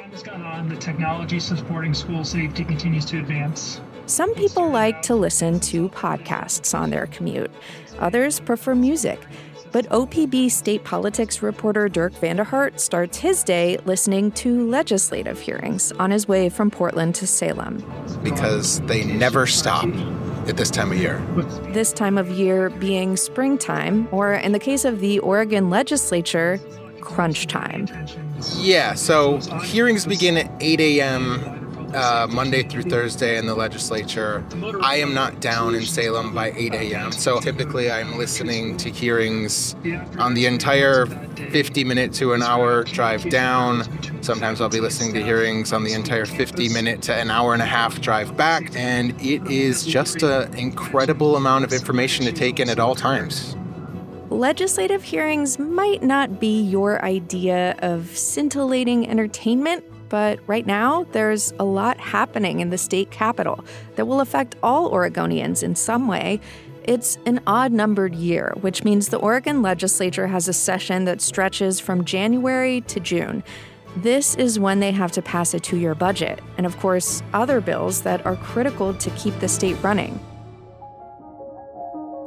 time has gone on, the technology supporting school safety continues to advance. Some people like to listen to podcasts on their commute. Others prefer music. But OPB state politics reporter Dirk VanderHart starts his day listening to legislative hearings on his way from Portland to Salem. Because they never stop at this time of year. This time of year being springtime, or in the case of the Oregon Legislature, crunch time. Yeah, so hearings begin at 8 a.m. Monday through Thursday in the legislature. I am not down in Salem by 8 a.m. So typically I'm listening to hearings on the entire 50-minute to an hour drive down. Sometimes I'll be listening to hearings on the entire 50-minute to an hour and a half drive back. And it is just an incredible amount of information to take in at all times. Legislative hearings might not be your idea of scintillating entertainment, but right now, there's a lot happening in the state capitol that will affect all Oregonians in some way. It's an odd-numbered year, which means the Oregon Legislature has a session that stretches from January to June. This is when they have to pass a 2-year budget, and of course, other bills that are critical to keep the state running.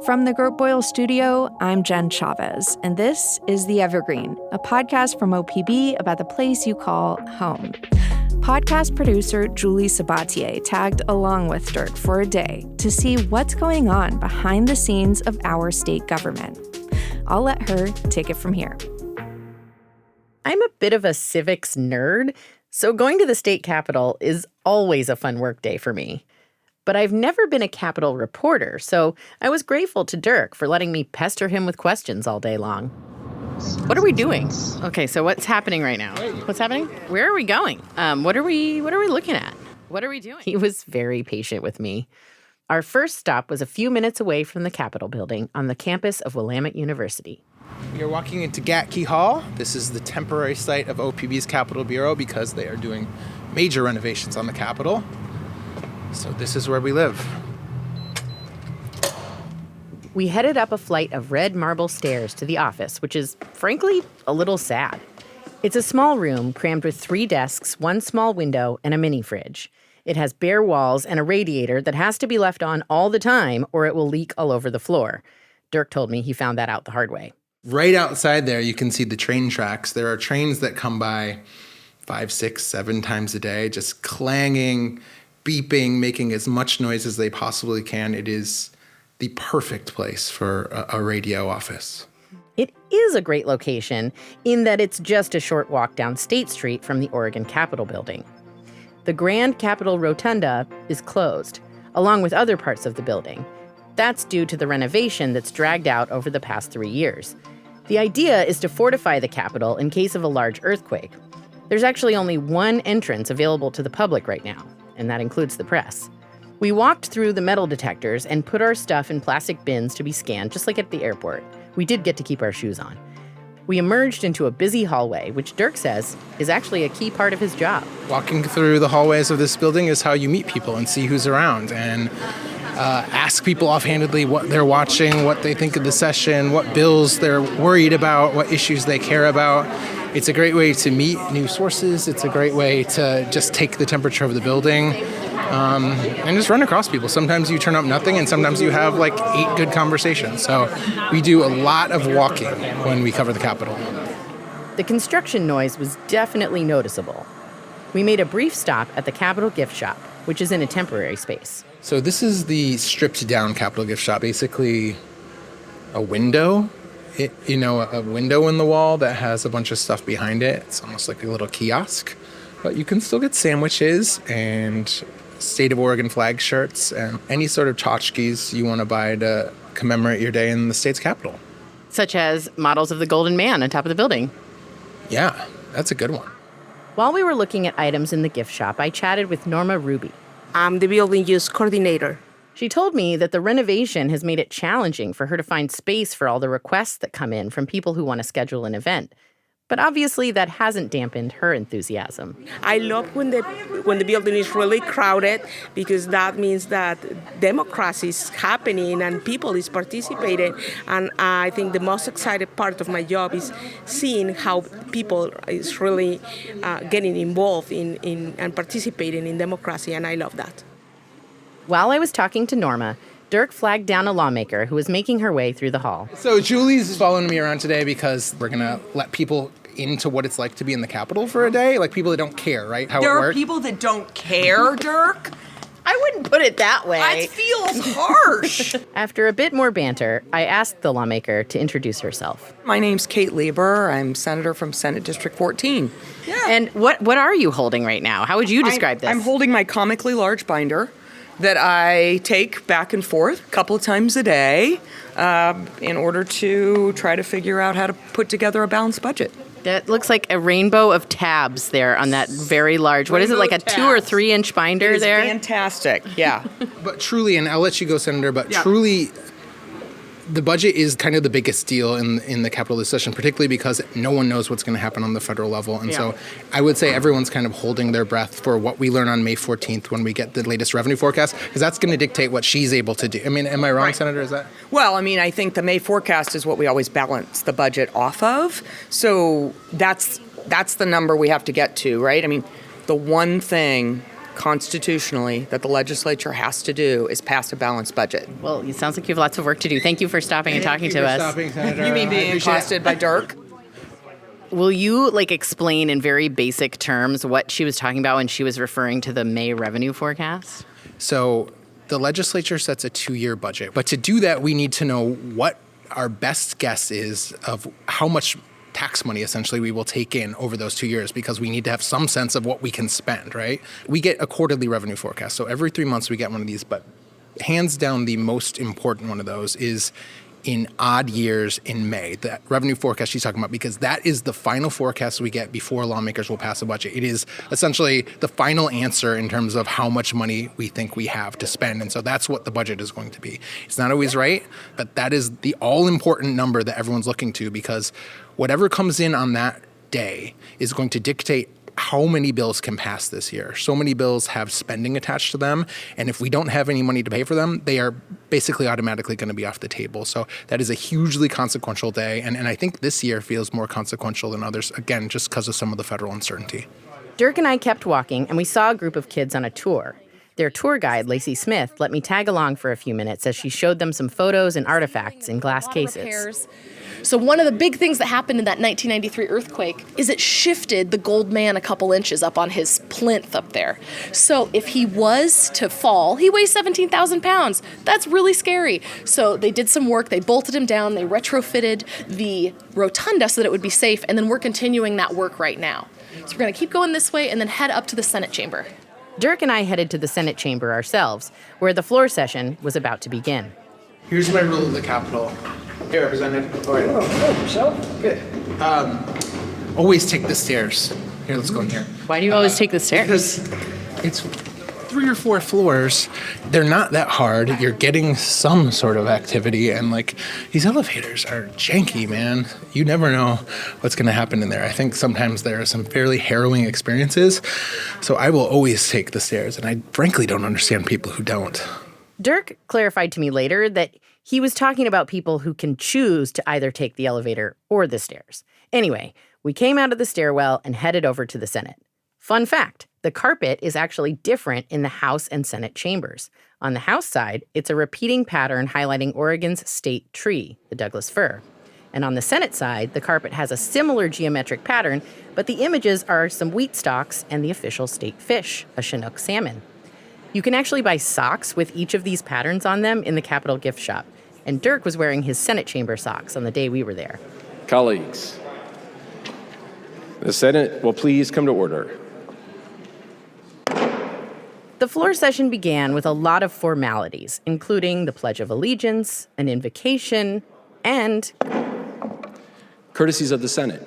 From the Gert Boyle studio, I'm Jen Chavez, and this is The Evergreen, a podcast from OPB about the place you call home. Podcast producer Julie Sabatier tagged along with Dirk for a day to see what's going on behind the scenes of our state government. I'll let her take it from here. I'm a bit of a civics nerd, so going to the state capitol is always a fun work day for me. But I've never been a Capitol reporter, so I was grateful to Dirk for letting me pester him with questions all day long. What are we doing? Okay, so what's happening right now? What's happening? Where are we going? What are we looking at? What are we doing? He was very patient with me. Our first stop was a few minutes away from the Capitol building on the campus of Willamette University. You're walking into Gatke Hall. This is the temporary site of OPB's Capitol Bureau because they are doing major renovations on the Capitol. So this is where we live. We headed up a flight of red marble stairs to the office, which is, frankly, a little sad. It's a small room crammed with 3 desks, 1 small window, and a mini fridge. It has bare walls and a radiator that has to be left on all the time or it will leak all over the floor. Dirk told me he found that out the hard way. Right outside there, you can see the train tracks. There are trains that come by 5, 6, 7 times a day, just clanging, beeping, making as much noise as they possibly can. It is the perfect place for a radio office. It is a great location in that it's just a short walk down State Street from the Oregon Capitol building. The Grand Capitol Rotunda is closed, along with other parts of the building. That's due to the renovation that's dragged out over the past 3 years. The idea is to fortify the Capitol in case of a large earthquake. There's actually only one entrance available to the public right now, and that includes the press. We walked through the metal detectors and put our stuff in plastic bins to be scanned, just like at the airport. We did get to keep our shoes on. We emerged into a busy hallway, which Dirk says is actually a key part of his job. Walking through the hallways of this building is how you meet people and see who's around and ask people offhandedly what they're watching, what they think of the session, what bills they're worried about, what issues they care about. It's a great way to meet new sources. It's a great way to just take the temperature of the building and just run across people. Sometimes you turn up nothing, and sometimes you have like 8 good conversations. So we do a lot of walking when we cover the Capitol. The construction noise was definitely noticeable. We made a brief stop at the Capitol gift shop, which is in a temporary space. So this is the stripped-down Capitol gift shop, basically a window. A window in the wall that has a bunch of stuff behind it. It's almost like a little kiosk. But you can still get sandwiches and State of Oregon flag shirts and any sort of tchotchkes you want to buy to commemorate your day in the state's capital. Such as models of the Golden Man on top of the building. Yeah, that's a good one. While we were looking at items in the gift shop, I chatted with Norma Ruby. I'm the building use coordinator. She told me that the renovation has made it challenging for her to find space for all the requests that come in from people who want to schedule an event. But obviously that hasn't dampened her enthusiasm. I love when the building is really crowded because that means that democracy is happening and people is participating. And I think the most exciting part of my job is seeing how people is really getting involved in and participating in democracy, and I love that. While I was talking to Norma, Dirk flagged down a lawmaker who was making her way through the hall. So Julie's following me around today because we're going to let people into what it's like to be in the Capitol for a day, like people that don't care, right? How There it are works. people that don't care, Dirk. I wouldn't put it that way. That feels harsh. After a bit more banter, I asked the lawmaker to introduce herself. My name's Kate Lieber. I'm senator from Senate District 14. Yeah. And what are you holding right now? How would you describe this? I'm holding my comically large binder that I take back and forth a couple of times a day in order to try to figure out how to put together a balanced budget. That looks like a rainbow of tabs there on that very large, what is it, like a 2 or 3 inch binder there? Fantastic, yeah. But truly, and I'll let you go, Senator, but truly, the budget is kind of the biggest deal in the Capitol this session, particularly because no one knows what's going to happen on the federal level. And so I would say everyone's kind of holding their breath for what we learn on May 14th when we get the latest revenue forecast, because that's going to dictate what she's able to do. I mean, am I wrong, Senator? Is that? Well, I mean, I think the May forecast is what we always balance the budget off of. So that's the number we have to get to, right? I mean, the one thing constitutionally that the legislature has to do is pass a balanced budget. Well, it sounds like you have lots of work to do. Thank you for stopping and talking to us. Stopping, Senator. You mean being accosted by Dirk? Will you explain in very basic terms what she was talking about when she was referring to the May revenue forecast? So the legislature sets a 2-year budget. But to do that, we need to know what our best guess is of how much tax money, essentially, we will take in over those 2 years, because we need to have some sense of what we can spend, right? We get a quarterly revenue forecast. So every 3 months we get one of these, but hands down the most important one of those is in odd years in May, that revenue forecast she's talking about, because that is the final forecast we get before lawmakers will pass a budget. It is essentially the final answer in terms of how much money we think we have to spend. And so that's what the budget is going to be. It's not always right, but that is the all-important number that everyone's looking to, because whatever comes in on that day is going to dictate how many bills can pass this year. So many bills have spending attached to them, and if we don't have any money to pay for them, they are basically automatically going to be off the table. So that is a hugely consequential day, and I think this year feels more consequential than others, again, just because of some of the federal uncertainty. Dirk and I kept walking, and we saw a group of kids on a tour. Their tour guide, Lacey Smith, let me tag along for a few minutes as she showed them some photos and artifacts in glass cases. So one of the big things that happened in that 1993 earthquake is it shifted the gold man a couple inches up on his plinth up there. So if he was to fall, he weighs 17,000 pounds. That's really scary. So they did some work. They bolted him down. They retrofitted the rotunda so that it would be safe. And then we're continuing that work right now. So we're going to keep going this way and then head up to the Senate chamber. Dirk and I headed to the Senate chamber ourselves, where the floor session was about to begin. Here's my rule of the Capitol. Here, Representative. All right. Oh, yourself? Good. Always take the stairs. Here, let's go in here. Why do you always take the stairs? Because it's 3 or 4 floors. They're not that hard. You're getting some sort of activity, and these elevators are janky, man. You never know what's going to happen in there. I think sometimes there are some fairly harrowing experiences. So I will always take the stairs, and I frankly don't understand people who don't. Dirk clarified to me later that he was talking about people who can choose to either take the elevator or the stairs. Anyway, we came out of the stairwell and headed over to the Senate. Fun fact, the carpet is actually different in the House and Senate chambers. On the House side, it's a repeating pattern highlighting Oregon's state tree, the Douglas fir. And on the Senate side, the carpet has a similar geometric pattern, but the images are some wheat stalks and the official state fish, a Chinook salmon. You can actually buy socks with each of these patterns on them in the Capitol gift shop. And Dirk was wearing his Senate chamber socks on the day we were there. Colleagues, the Senate will please come to order. The floor session began with a lot of formalities, including the Pledge of Allegiance, an invocation, and Courtesies of the Senate.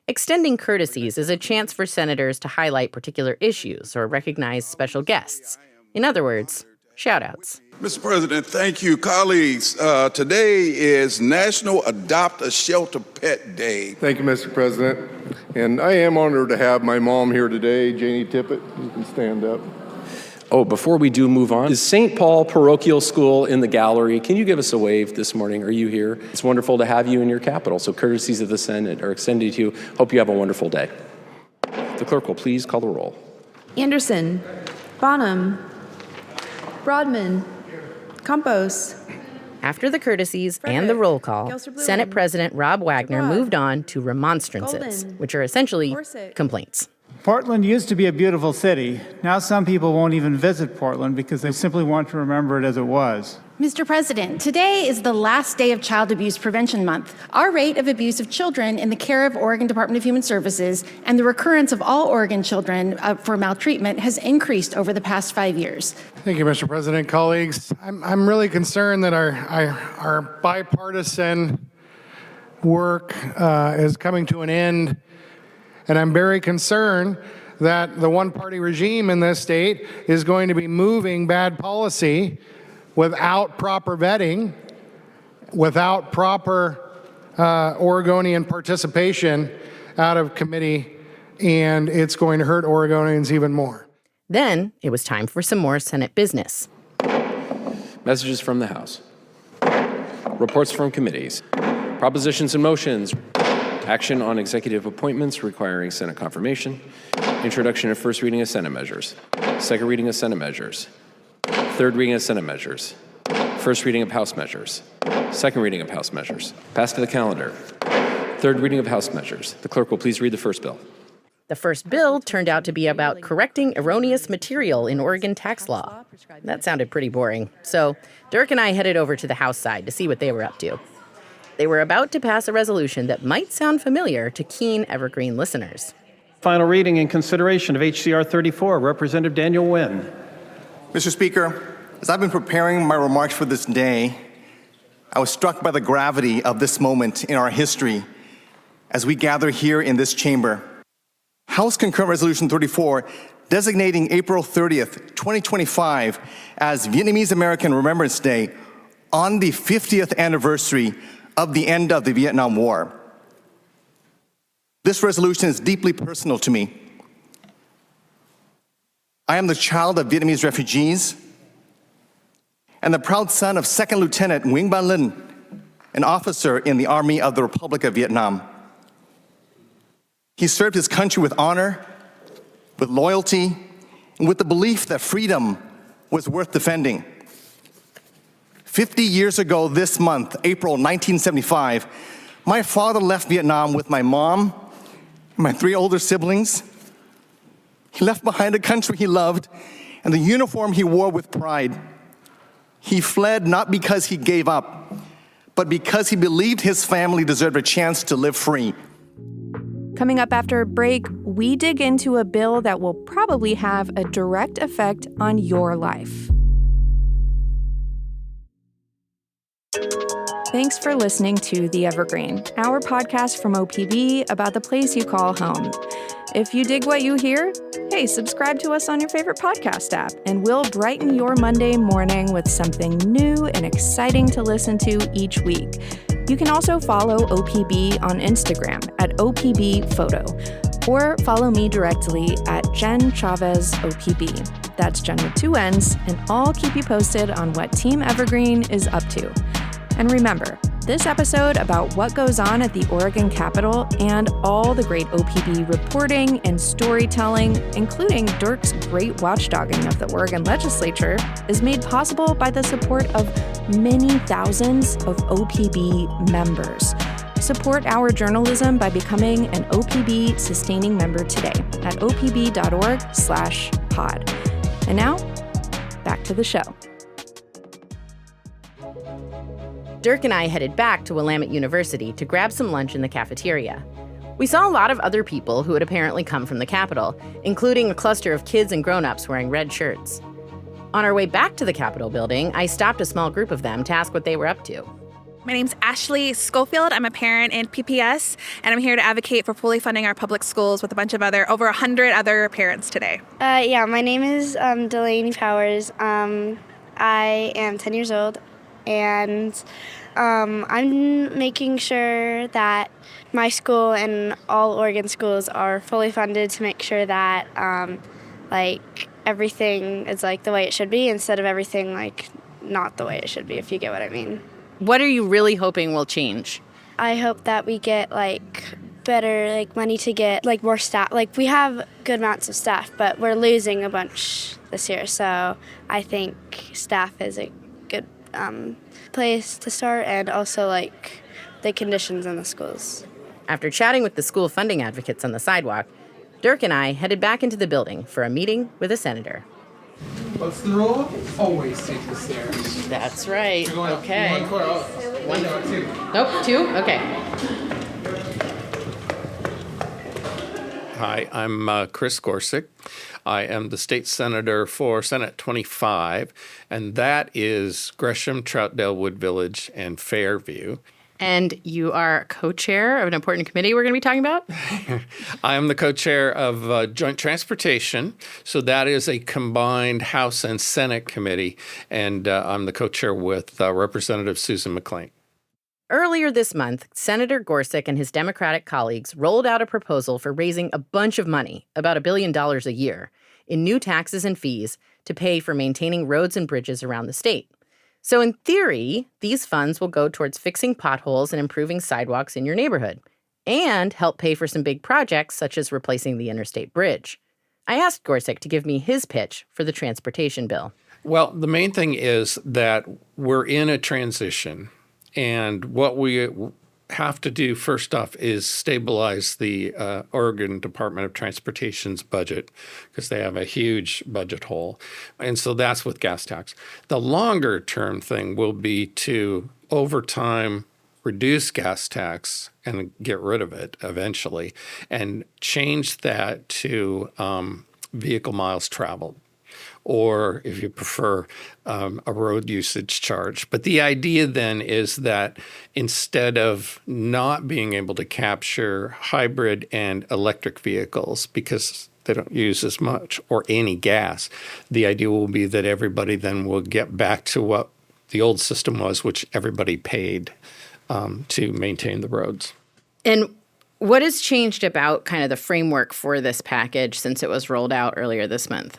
extending courtesies is a chance for senators to highlight particular issues or recognize special guests. In other words, shout-outs. Mr. President, thank you. Colleagues, today is National Adopt a Shelter Pet Day. Thank you, Mr. President. And I am honored to have my mom here today, Janie Tippett. You can stand up. Oh, before we do move on, is St. Paul Parochial School in the gallery? Can you give us a wave this morning? Are you here? It's wonderful to have you in your capital. So courtesies of the Senate are extended to you. Hope you have a wonderful day. The clerk will please call the roll. Anderson, Bonham, Broadman, Campos. After the courtesies and the roll call, Senate President Rob Wagner moved on to remonstrances, which are essentially complaints. Portland used to be a beautiful city. Now some people won't even visit Portland because they simply want to remember it as it was. Mr. President, today is the last day of Child Abuse Prevention Month. Our rate of abuse of children in the care of Oregon Department of Human Services and the recurrence of all Oregon children for maltreatment has increased over the past 5 years. Thank you, Mr. President. Colleagues, I'm really concerned that our bipartisan work is coming to an end, and I'm very concerned that the one-party regime in this state is going to be moving bad policy without proper vetting, without proper Oregonian participation out of committee, and it's going to hurt Oregonians even more. Then it was time for some more Senate business. Messages from the House. Reports from committees. Propositions and motions. Action on executive appointments requiring Senate confirmation. Introduction and first reading of Senate measures. Second reading of Senate measures. Third reading of Senate measures. First reading of House measures. Second reading of House measures. Pass to the calendar. Third reading of House measures. The clerk will please read the first bill. The first bill turned out to be about correcting erroneous material in Oregon tax law. That sounded pretty boring. So Dirk and I headed over to the House side to see what they were up to. They were about to pass a resolution that might sound familiar to keen Evergreen listeners. Final reading and consideration of HCR 34. Representative Daniel Nguyen. Mr. Speaker, as I've been preparing my remarks for this day, I was struck by the gravity of this moment in our history as we gather here in this chamber. House Concurrent Resolution 34, designating April 30th, 2025 as Vietnamese American Remembrance Day on the 50th anniversary of the end of the Vietnam War. This resolution is deeply personal to me. I am the child of Vietnamese refugees and the proud son of Second Lieutenant Nguyen Van Linh, an officer in the Army of the Republic of Vietnam. He served his country with honor, with loyalty, and with the belief that freedom was worth defending. 50 years ago this month, April 1975, my father left Vietnam with my mom and my 3 older siblings. He left behind a country he loved and the uniform he wore with pride. He fled not because he gave up, but because he believed his family deserved a chance to live free. Coming up after a break, we dig into a bill that will probably have a direct effect on your life. Thanks for listening to The Evergreen, our podcast from OPB about the place you call home. If you dig what you hear, hey, subscribe to us on your favorite podcast app, and we'll brighten your Monday morning with something new and exciting to listen to each week. You can also follow OPB on Instagram at OPB Photo, or follow me directly at Jen Chavez OPB. That's Jen with 2 N's, and I'll keep you posted on what Team Evergreen is up to. And remember, this episode about what goes on at the Oregon Capitol and all the great OPB reporting and storytelling, including Dirk's great watchdogging of the Oregon Legislature, is made possible by the support of many thousands of OPB members. Support our journalism by becoming an OPB sustaining member today at opb.org/pod. And now, back to the show. Dirk and I headed back to Willamette University to grab some lunch in the cafeteria. We saw a lot of other people who had apparently come from the Capitol, including a cluster of kids and grown-ups wearing red shirts. On our way back to the Capitol building, I stopped a small group of them to ask what they were up to. My name's Ashley Schofield. I'm a parent in PPS, and I'm here to advocate for fully funding our public schools with a bunch of over 100 other parents today. My name is Delaney Powers. I am 10 years old, and I'm making sure that my school and all Oregon schools are fully funded to make sure that everything is the way it should be instead of everything not the way it should be, if you get what I mean. What are you really hoping will change? I hope that we get better money to get more staff. We have good amounts of staff, but we're losing a bunch this year. So I think staff is a good place to start, and also the conditions in the schools. After chatting with the school funding advocates on the sidewalk, Dirk and I headed back into the building for a meeting with a senator. What's the rule? Always take the stairs. That's right. Okay. One, two. Nope, 2? Okay. Hi, I'm Chris Gorsuch. I am the state senator for Senate 25, and that is Gresham, Troutdale, Wood Village, and Fairview. And you are co-chair of an important committee we're going to be talking about? I am the co-chair of Joint Transportation, so that is a combined House and Senate committee, and I'm the co-chair with Representative Susan McClain. Earlier this month, Senator Gorsuch and his Democratic colleagues rolled out a proposal for raising a bunch of money, about $1 billion a year, in new taxes and fees to pay for maintaining roads and bridges around the state. So in theory, these funds will go towards fixing potholes and improving sidewalks in your neighborhood, and help pay for some big projects such as replacing the interstate bridge. I asked Gorsuch to give me his pitch for the transportation bill. Well, the main thing is that we're in a transition, and what we have to do first off is stabilize the Oregon Department of Transportation's budget, because they have a huge budget hole. And so that's with gas tax. The longer term thing will be to, over time, reduce gas tax and get rid of it eventually, and change that to vehicle miles traveled, or if you prefer, a road usage charge. But the idea then is that instead of not being able to capture hybrid and electric vehicles because they don't use as much or any gas, the idea will be that everybody then will get back to what the old system was, which everybody paid to maintain the roads. And what has changed about kind of the framework for this package since it was rolled out earlier this month?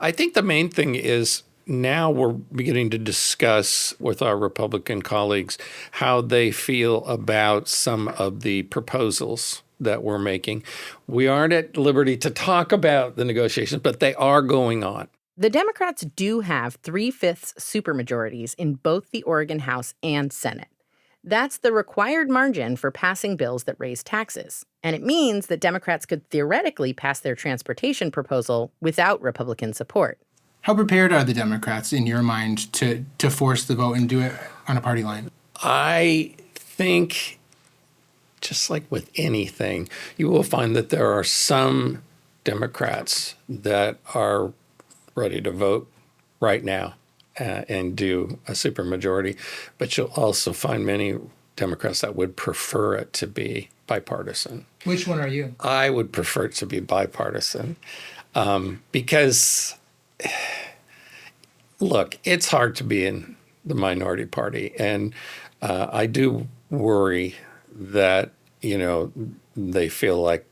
I think the main thing is now we're beginning to discuss with our Republican colleagues how they feel about some of the proposals that we're making. We aren't at liberty to talk about the negotiations, but they are going on. The Democrats do have 3/5 supermajorities in both the Oregon House and Senate. That's the required margin for passing bills that raise taxes. And it means that Democrats could theoretically pass their transportation proposal without Republican support. How prepared are the Democrats, in your mind, to force the vote and do it on a party line? I think, just like with anything, you will find that there are some Democrats that are ready to vote right now and do a supermajority, but you'll also find many Democrats that would prefer it to be bipartisan. Which one are you? I would prefer it to be bipartisan because, look, it's hard to be in the minority party, and I do worry that, they feel like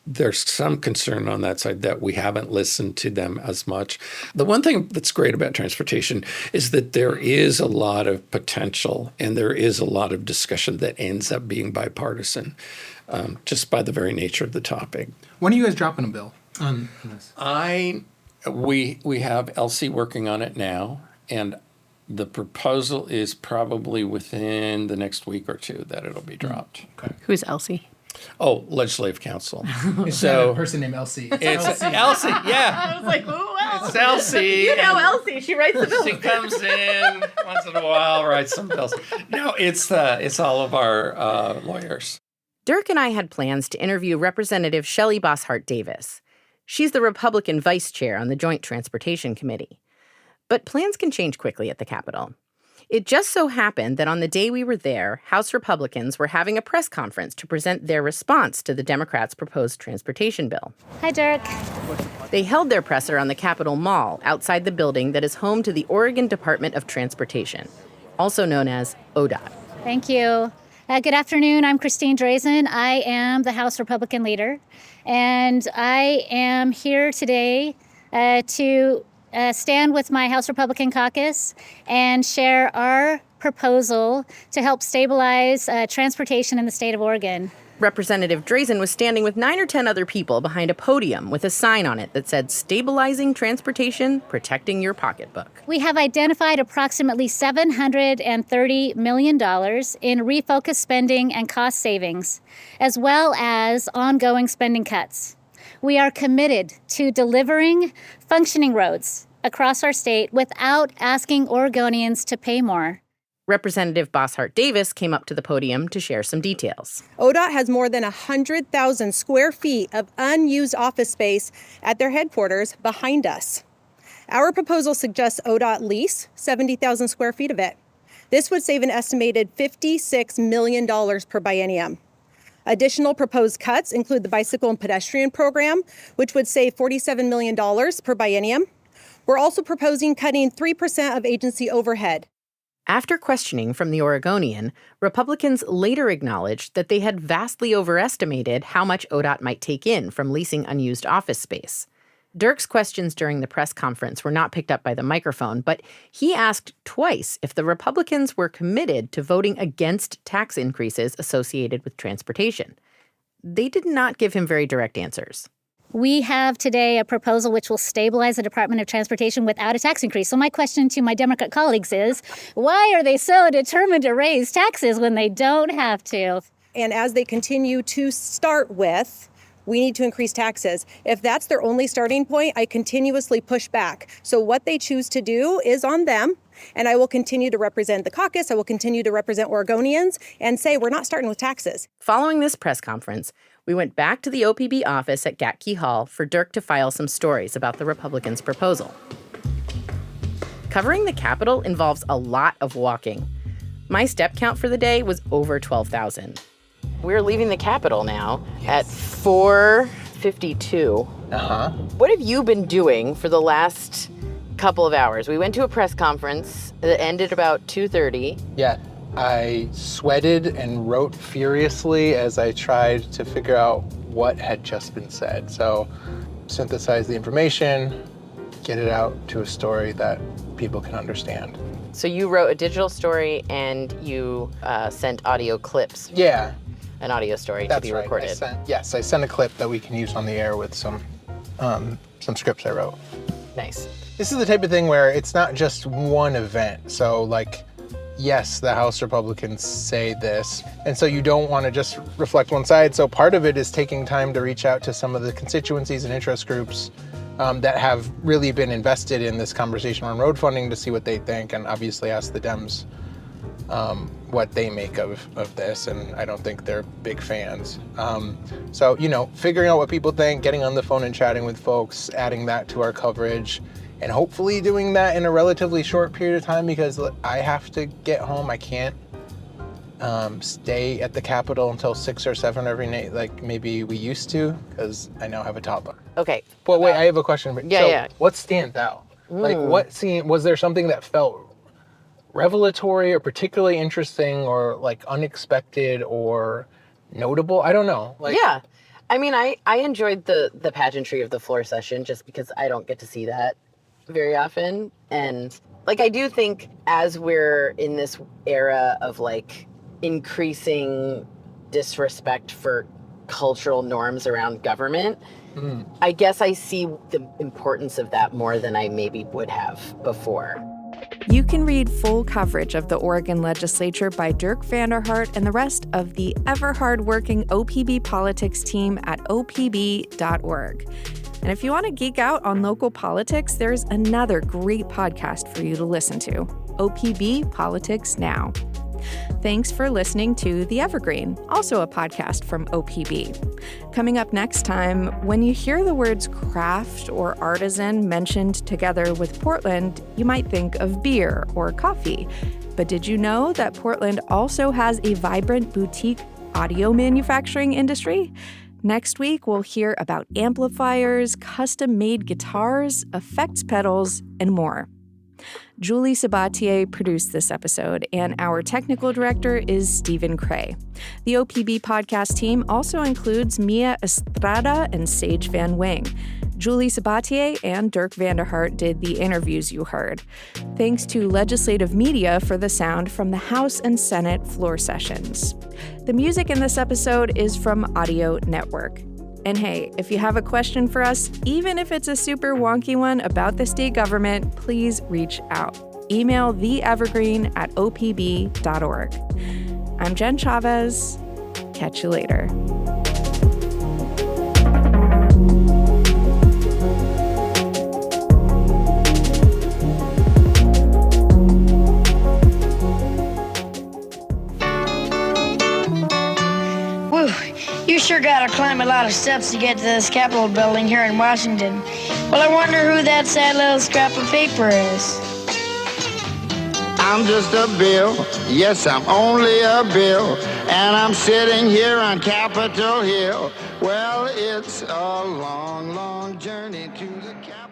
there's some concern on that side that we haven't listened to them as much. The one thing that's great about transportation is that there is a lot of potential and there is a lot of discussion that ends up being bipartisan, just by the very nature of the topic. When are you guys dropping a bill on this? We have Elsie working on it now, and the proposal is probably within the next week or two that it'll be dropped. Okay. Who's Elsie? Oh, Legislative Council. It's not a person named Elsie. It's Elsie, yeah. I was like, who else? It's Elsie. You know Elsie. She writes the bills. She comes in once in a while, writes some bills. No, it's all of our lawyers. Dirk and I had plans to interview Representative Shelley Bosshart Davis. She's the Republican vice chair on the Joint Transportation Committee. But plans can change quickly at the Capitol. It just so happened that on the day we were there, House Republicans were having a press conference to present their response to the Democrats' proposed transportation bill. Hi, Dirk. They held their presser on the Capitol Mall outside the building that is home to the Oregon Department of Transportation, also known as ODOT. Thank you. Good afternoon. I'm Christine Drazen. I am the House Republican leader, and I am here today to stand with my House Republican caucus and share our proposal to help stabilize transportation in the state of Oregon. Representative Drazen was standing with 9 or 10 other people behind a podium with a sign on it that said, "Stabilizing transportation, protecting your pocketbook." We have identified approximately $730 million in refocused spending and cost savings, as well as ongoing spending cuts. We are committed to delivering functioning roads across our state without asking Oregonians to pay more. Representative Boshart Davis came up to the podium to share some details. ODOT has more than 100,000 square feet of unused office space at their headquarters behind us. Our proposal suggests ODOT lease 70,000 square feet of it. This would save an estimated $56 million per biennium. Additional proposed cuts include the bicycle and pedestrian program, which would save $47 million per biennium. We're also proposing cutting 3% of agency overhead. After questioning from the Oregonian, Republicans later acknowledged that they had vastly overestimated how much ODOT might take in from leasing unused office space. Dirk's questions during the press conference were not picked up by the microphone, but he asked twice if the Republicans were committed to voting against tax increases associated with transportation. They did not give him very direct answers. We have today a proposal which will stabilize the Department of Transportation without a tax increase. So my question to my Democrat colleagues is, why are they so determined to raise taxes when they don't have to? And as they continue to start with, we need to increase taxes. If that's their only starting point, I continuously push back. So what they choose to do is on them, and I will continue to represent the caucus. I will continue to represent Oregonians and say we're not starting with taxes. Following this press conference, we went back to the OPB office at Gatke Hall for Dirk to file some stories about the Republicans' proposal. Covering the Capitol involves a lot of walking. My step count for the day was over 12,000. We're leaving the Capitol now at 4:52. What have you been doing for the last couple of hours? We went to a press conference that ended about 2:30. Yeah, I sweated and wrote furiously as I tried to figure out what had just been said. So synthesize the information, get it out to a story that people can understand. So you wrote a digital story and you sent audio clips. Yeah. An audio story That's to be right. recorded. I sent a clip that we can use on the air with some scripts I wrote. Nice. This is the type of thing where it's not just one event. So like, yes, the House Republicans say this, and so you don't want to just reflect one side. So part of it is taking time to reach out to some of the constituencies and interest groups that have really been invested in this conversation on road funding to see what they think, and obviously ask the Dems what they make of this, and I don't think they're big fans. So, figuring out what people think, getting on the phone and chatting with folks, adding that to our coverage, and hopefully doing that in a relatively short period of time because I have to get home. I can't stay at the Capitol until 6 or 7 every night like maybe we used to because I now have a toddler. Okay. Well, wait, I have a question. Yeah. What stands out? Like, was there something that felt revelatory or particularly interesting or like unexpected or notable? I don't know. Yeah. I mean, I enjoyed the pageantry of the floor session just because I don't get to see that very often. And I do think as we're in this era of increasing disrespect for cultural norms around government, I guess I see the importance of that more than I maybe would have before. You can read full coverage of the Oregon Legislature by Dirk VanderHart and the rest of the ever hardworking OPB politics team at opb.org. And if you want to geek out on local politics, there's another great podcast for you to listen to, OPB Politics Now. Thanks for listening to The Evergreen, also a podcast from OPB. Coming up next time, when you hear the words craft or artisan mentioned together with Portland, you might think of beer or coffee. But did you know that Portland also has a vibrant boutique audio manufacturing industry? Next week, we'll hear about amplifiers, custom-made guitars, effects pedals, and more. Julie Sabatier produced this episode, and our technical director is Stephen Cray. The OPB podcast team also includes Mia Estrada and Sage Van Wing. Julie Sabatier and Dirk VanderHart did the interviews you heard. Thanks to Legislative Media for the sound from the House and Senate floor sessions. The music in this episode is from Audio Network. And hey, if you have a question for us, even if it's a super wonky one about the state government, please reach out. Email theevergreen@opb.org. I'm Jen Chavez. Catch you later. You sure gotta climb a lot of steps to get to this Capitol building here in Washington. Well, I wonder who that sad little scrap of paper is. I'm just a bill, yes, I'm only a bill, and I'm sitting here on Capitol Hill. Well, it's a long, long journey to the Capitol.